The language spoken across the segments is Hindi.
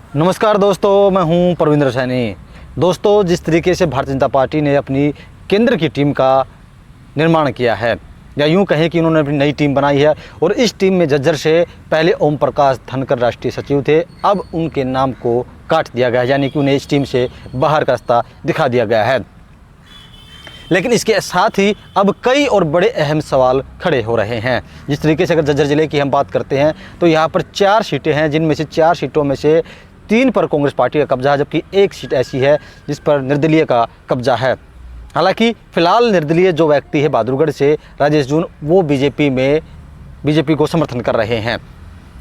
नमस्कार दोस्तों, मैं हूं परविंदर सैनी। दोस्तों, जिस तरीके से भारतीय जनता पार्टी ने अपनी केंद्र की टीम का निर्माण किया है, या यूं कहें कि उन्होंने अपनी नई टीम बनाई है, और इस टीम में झज्जर से पहले ओम प्रकाश धनखड़ राष्ट्रीय सचिव थे, अब उनके नाम को काट दिया गया है, यानी कि उन्हें इस टीम से बाहर का रास्ता दिखा दिया गया है। लेकिन इसके साथ ही अब कई और बड़े अहम सवाल खड़े हो रहे हैं। जिस तरीके से अगर झज्जर ज़िले की हम बात करते हैं तो यहाँ पर 4 सीटें हैं, जिनमें से 4 सीटों में से 3 पर कांग्रेस पार्टी का कब्जा है, जबकि 1 सीट ऐसी है जिस पर निर्दलीय का कब्जा है। हालांकि फिलहाल निर्दलीय जो व्यक्ति है बहादुरगढ़ से राजेश जून, वो बीजेपी को समर्थन कर रहे हैं।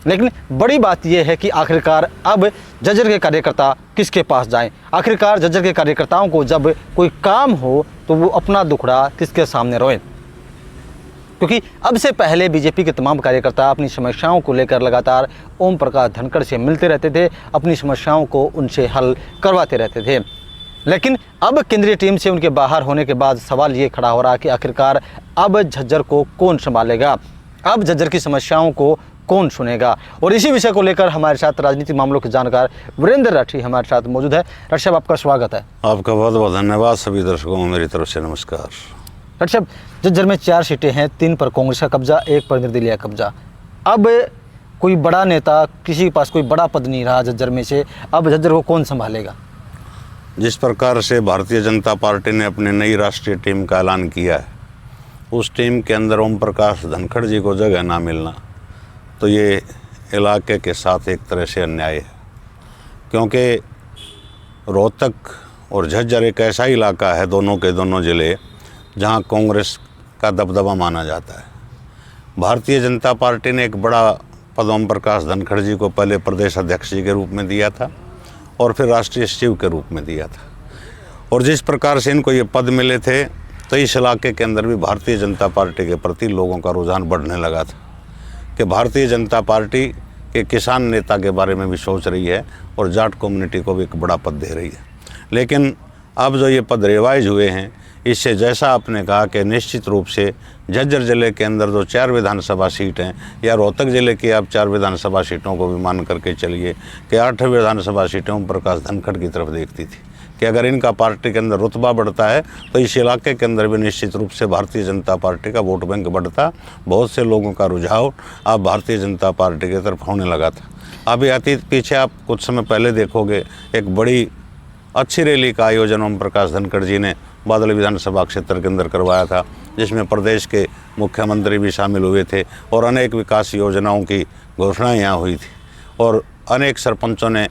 लेकिन बड़ी बात यह है कि आखिरकार अब झज्जर के कार्यकर्ता किसके पास जाएं? आखिरकार झज्जर के कार्यकर्ताओं को जब कोई काम हो तो वो अपना दुखड़ा किसके सामने रोएं? क्योंकि अब से पहले बीजेपी के तमाम कार्यकर्ता अपनी समस्याओं को लेकर लगातार ओम प्रकाश धनखड़ से मिलते रहते थे, अपनी समस्याओं को उनसे हल करवाते रहते थे। लेकिन अब केंद्रीय टीम से उनके बाहर होने के बाद सवाल ये खड़ा हो रहा है कि आखिरकार अब झज्जर को कौन संभालेगा, अब झज्जर की समस्याओं को कौन सुनेगा? और इसी विषय को लेकर हमारे साथ राजनीतिक मामलों के जानकार वीरेंद्र राठी हमारे साथ मौजूद है। राठी साहब, आपका स्वागत है। आपका बहुत बहुत धन्यवाद। सभी दर्शकों को मेरी तरफ से नमस्कार। राठी साहब, झज्जर में 4 सीटें हैं, 3 पर कांग्रेस का कब्जा, 1 पर निर्दलीय कब्जा। अब कोई बड़ा नेता, किसी के पास कोई बड़ा पद नहीं रहा झज्जर में से, अब झज्जर को कौन संभालेगा? जिस प्रकार से भारतीय जनता पार्टी ने अपनी नई राष्ट्रीय टीम का ऐलान किया है, उस टीम के अंदर ओम प्रकाश धनखड़ जी को जगह ना मिलना तो ये इलाके के साथ एक तरह से अन्याय है। क्योंकि रोहतक और झज्जर एक ऐसा इलाका है, दोनों के दोनों ज़िले, जहां कांग्रेस का दबदबा माना जाता है। भारतीय जनता पार्टी ने एक बड़ा पद ओम प्रकाश धनखड़ जी को पहले प्रदेश अध्यक्ष जी के रूप में दिया था और फिर राष्ट्रीय सचिव के रूप में दिया था। और जिस प्रकार से इनको ये पद मिले थे तो इस इलाके के अंदर भी भारतीय जनता पार्टी के प्रति लोगों का रुझान बढ़ने लगा था कि भारतीय जनता पार्टी के किसान नेता के बारे में भी सोच रही है और जाट कम्युनिटी को भी एक बड़ा पद दे रही है। लेकिन अब जो ये पद रिवाइज हुए हैं, इससे जैसा आपने कहा कि निश्चित रूप से झज्जर ज़िले के अंदर जो 4 विधानसभा सीट हैं, या रोहतक ज़िले की आप 4 विधानसभा सीटों को भी मान करके चलिए कि 8 विधानसभा सीटें ओम प्रकाश धनखड़ की तरफ देखती थी कि अगर इनका पार्टी के अंदर रुतबा बढ़ता है तो इस इलाके के अंदर भी निश्चित रूप से भारतीय जनता पार्टी का वोट बैंक बढ़ता, बहुत से लोगों का रुझाव अब भारतीय जनता पार्टी की तरफ होने लगा था। अभी अतीत पीछे आप कुछ समय पहले देखोगे, एक बड़ी अच्छी रैली का आयोजन ओम प्रकाश धनखड़ जी ने बादल विधानसभा क्षेत्र के अंदर करवाया था, जिसमें प्रदेश के मुख्यमंत्री भी शामिल हुए थे और अनेक विकास योजनाओं की घोषणाएँ यहाँ हुई थी, और अनेक सरपंचों ने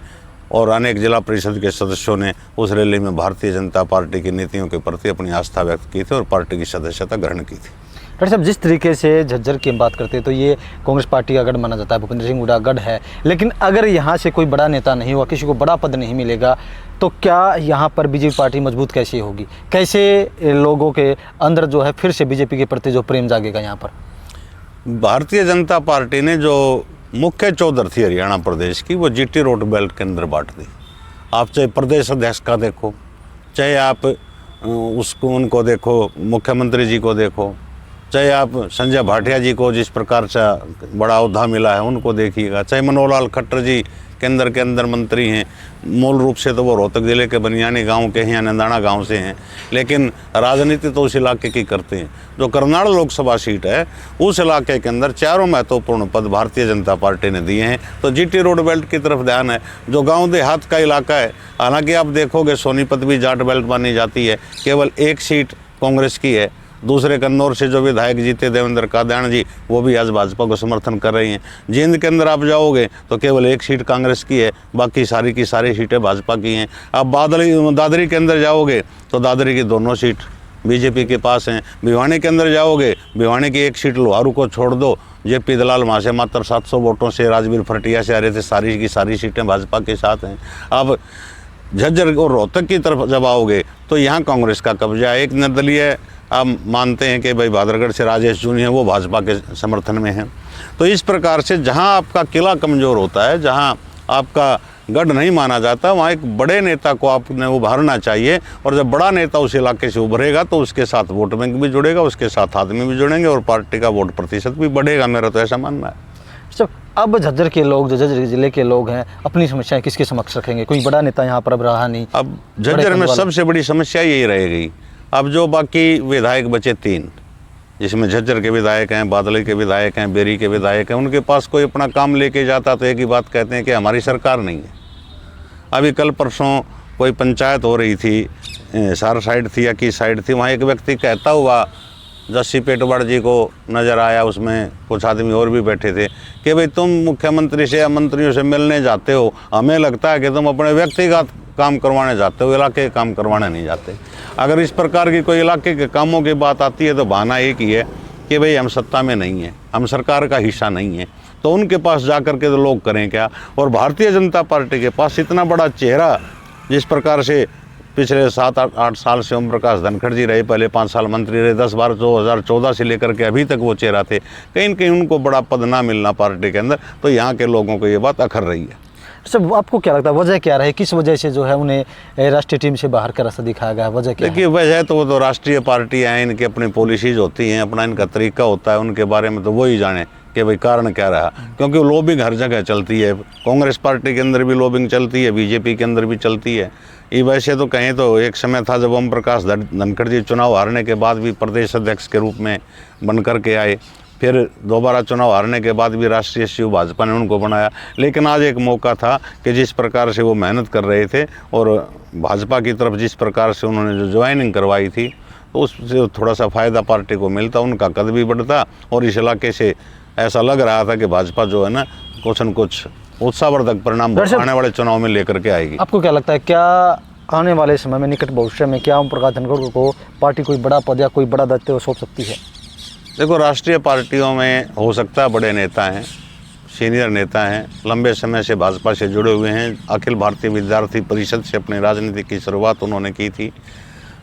और अनेक जिला परिषद के सदस्यों ने उस रैली में भारतीय जनता पार्टी की नीतियों के प्रति अपनी आस्था व्यक्त की थी और पार्टी की सदस्यता ग्रहण की थी। डॉक्टर साहब, जिस तरीके से झज्जर की हम बात करते हैं तो ये कांग्रेस पार्टी का गढ़ माना जाता है, भूपेंद्र सिंह हुड्डा गढ़ है। लेकिन अगर यहाँ से कोई बड़ा नेता नहीं हुआ, किसी को बड़ा पद नहीं मिलेगा, तो क्या यहाँ पर बीजेपी पार्टी मजबूत कैसे होगी? कैसे लोगों के अंदर जो है फिर से बीजेपी के प्रति जो प्रेम जागेगा? यहाँ पर भारतीय जनता पार्टी ने जो मुख्य चौधर थी हरियाणा प्रदेश की, वो जीटी रोड बेल्ट के अंदर बांट दी। आप चाहे प्रदेश अध्यक्ष का देखो, चाहे आप उनको देखो, मुख्यमंत्री जी को देखो, चाहे आप संजय भाटिया जी को जिस प्रकार से बड़ा ओहदा मिला है उनको देखिएगा, चाहे मनोहर लाल खट्टर जी केंद्र के अंदर मंत्री हैं, मूल रूप से तो वो रोहतक ज़िले के बनियानी गांव के हैं या नंदाना गांव से हैं, लेकिन राजनीति तो उस इलाके की करते हैं। जो करनाल लोकसभा सीट है, उस इलाके के अंदर 4 महत्वपूर्ण पद भारतीय जनता पार्टी ने दिए हैं। तो जीटी रोड बेल्ट की तरफ ध्यान है, जो गाँव देहात का इलाका है। हालांकि आप देखोगे सोनीपत भी जाट बेल्ट मानी जाती है, केवल 1 सीट कांग्रेस की है। दूसरे कन्नौर से जो विधायक जीते देवेंद्र कादयान जी, वो भी आज भाजपा को समर्थन कर रही हैं। जींद के अंदर आप जाओगे तो केवल 1 सीट कांग्रेस की है, बाकी सारी की सारी सीटें भाजपा की हैं। अब दादरी के अंदर जाओगे तो दादरी की दोनों सीट बीजेपी के पास हैं। भिवानी के अंदर जाओगे, भिवानी की 1 सीट लोहारू को छोड़ दो, जेपी दलाल वहाँ से मात्र 700 वोटों से राजवीर फरटिया से आ रहे थे, सारी की सारी सीटें भाजपा के साथ हैं। अब झज्जर और रोहतक की तरफ जब आओगे तो यहाँ कांग्रेस का कब्जा है। एक निर्दलीय आप मानते हैं कि भाई बहादुरगढ़ से राजेश जून हैं, वो भाजपा के समर्थन में हैं। तो इस प्रकार से जहां आपका किला कमज़ोर होता है, जहां आपका गढ़ नहीं माना जाता, वहाँ एक बड़े नेता को आपने उभारना चाहिए। और जब बड़ा नेता उस इलाके से उभरेगा तो उसके साथ वोट बैंक भी जुड़ेगा, उसके साथ आदमी भी जुड़ेंगे और पार्टी का वोट प्रतिशत भी बढ़ेगा। मेरा तो ऐसा मानना है। सब अब झज्जर के लोग, जो झज्जर जिले के लोग हैं, अपनी समस्याएं किसके समक्ष रखेंगे? कोई बड़ा नेता यहाँ पर अब रहा नहीं। अब झज्जर में सबसे बड़ी समस्या यही रहेगी। अब जो बाकी विधायक बचे 3, जिसमें झज्जर के विधायक हैं, बादली के विधायक हैं, बेरी के विधायक हैं, उनके पास कोई अपना काम लेके जाता तो एक ही बात कहते हैं कि हमारी सरकार नहीं है। अभी कल परसों कोई पंचायत हो रही थी, सार साइड थी या किस साइड थी, वहाँ एक व्यक्ति कहता हुआ जस्सी पेटवाड़ जी को नज़र आया, उसमें कुछ आदमी और भी बैठे थे, कि भाई तुम मुख्यमंत्री से या मंत्रियों से मिलने जाते हो, हमें लगता है कि तुम अपने व्यक्तिगत काम करवाने जाते हो, इलाके के काम करवाने नहीं जाते। अगर इस प्रकार की कोई इलाके के कामों की बात आती है तो बहाना एक ही है कि भाई हम सत्ता में नहीं हैं, हम सरकार का हिस्सा नहीं है, तो उनके पास जा कर के तो लोग करें क्या। और भारतीय जनता पार्टी के पास इतना बड़ा चेहरा, जिस प्रकार से पिछले 7-8 साल से ओम प्रकाश धनखड़ जी रहे, पहले 5 साल मंत्री रहे, 10-12 2014 से लेकर के अभी तक वो चेहरा थे, कहीं न कहीं उनको बड़ा पद ना मिलना पार्टी के अंदर, तो यहाँ के लोगों को ये बात अखर रही है। सब आपको क्या लगता है वजह क्या रही, किस वजह से जो है उन्हें राष्ट्रीय टीम से बाहर का रास्ता दिखाया गया? वजह क्या है? देखिए, वजह तो वो तो राष्ट्रीय पार्टियाँ हैं, इनकी अपनी पॉलिसीज होती हैं, अपना इनका तरीका होता है, उनके बारे में तो वही जाने कि भाई कारण क्या रहा। क्योंकि लॉबिंग हर जगह चलती है, कांग्रेस पार्टी के अंदर भी लॉबिंग चलती है, बीजेपी के अंदर भी चलती है। ये वैसे तो कहें तो एक समय था जब ओम प्रकाश धनखड़ जी चुनाव हारने के बाद भी प्रदेश अध्यक्ष के रूप में बन कर के आए, फिर दोबारा चुनाव हारने के बाद भी राष्ट्रीय सचिव भाजपा ने उनको बनाया। लेकिन आज एक मौका था कि जिस प्रकार से वो मेहनत कर रहे थे और भाजपा की तरफ जिस प्रकार से उन्होंने जो ज्वाइनिंग करवाई थी, तो उससे थोड़ा सा फ़ायदा पार्टी को मिलता, उनका कद भी बढ़ता, और इस इलाके से ऐसा लग रहा था कि भाजपा जो है ना कुछ न कुछ उत्साहवर्धक परिणाम आने वाले चुनाव में लेकर के आएगी। आपको क्या लगता है, क्या आने वाले समय में, निकट भविष्य में, क्या ओम प्रकाश धनखड़ को पार्टी कोई बड़ा पद या कोई बड़ा दायित्व सौंप सकती है? देखो, राष्ट्रीय पार्टियों में हो सकता है बड़े नेता हैं, सीनियर नेता हैं, लंबे समय से भाजपा से जुड़े हुए हैं, अखिल भारतीय विद्यार्थी परिषद से अपनी राजनीति की शुरुआत उन्होंने की थी,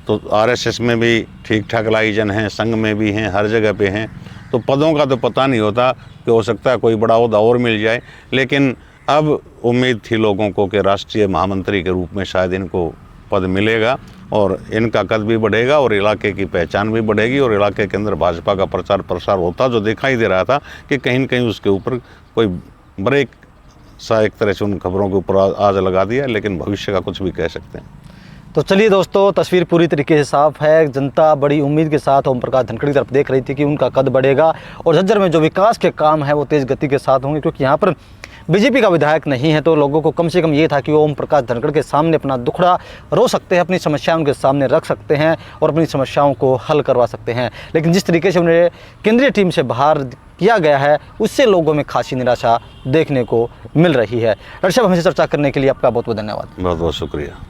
तो आरएसएस में भी ठीक ठाक लाइजन हैं, संघ में भी हैं, हर जगह पे हैं। तो पदों का तो पता नहीं होता कि हो सकता है कोई बड़ा ओहदा और मिल जाए, लेकिन अब उम्मीद थी लोगों को कि राष्ट्रीय महामंत्री के रूप में शायद इनको पद मिलेगा और इनका कद भी बढ़ेगा और इलाके की पहचान भी बढ़ेगी और इलाके के अंदर भाजपा का प्रचार प्रसार होता, जो दिखाई दे रहा था कि कहीं न कहीं उसके ऊपर कोई ब्रेक सा एक तरह से उन खबरों के ऊपर आज लगा दिया, लेकिन भविष्य का कुछ भी कह सकते हैं। तो चलिए दोस्तों, तस्वीर पूरी तरीके से साफ है। जनता बड़ी उम्मीद के साथ ओम प्रकाश धनखड़ की तरफ देख रही थी कि उनका कद बढ़ेगा और झज्जर में जो विकास के काम है वो तेज़ गति के साथ होंगे, क्योंकि यहाँ पर बीजेपी का विधायक नहीं है, तो लोगों को कम से कम ये था कि वो ओम प्रकाश धनखड़ के सामने अपना दुखड़ा रो सकते हैं, अपनी समस्याएं उनके सामने रख सकते हैं और अपनी समस्याओं को हल करवा सकते हैं। लेकिन जिस तरीके से उन्हें केंद्रीय टीम से बाहर किया गया है, उससे लोगों में खासी निराशा देखने को मिल रही है। डॉक्टर साहब, हमसे चर्चा करने के लिए आपका बहुत बहुत धन्यवाद। बहुत बहुत शुक्रिया।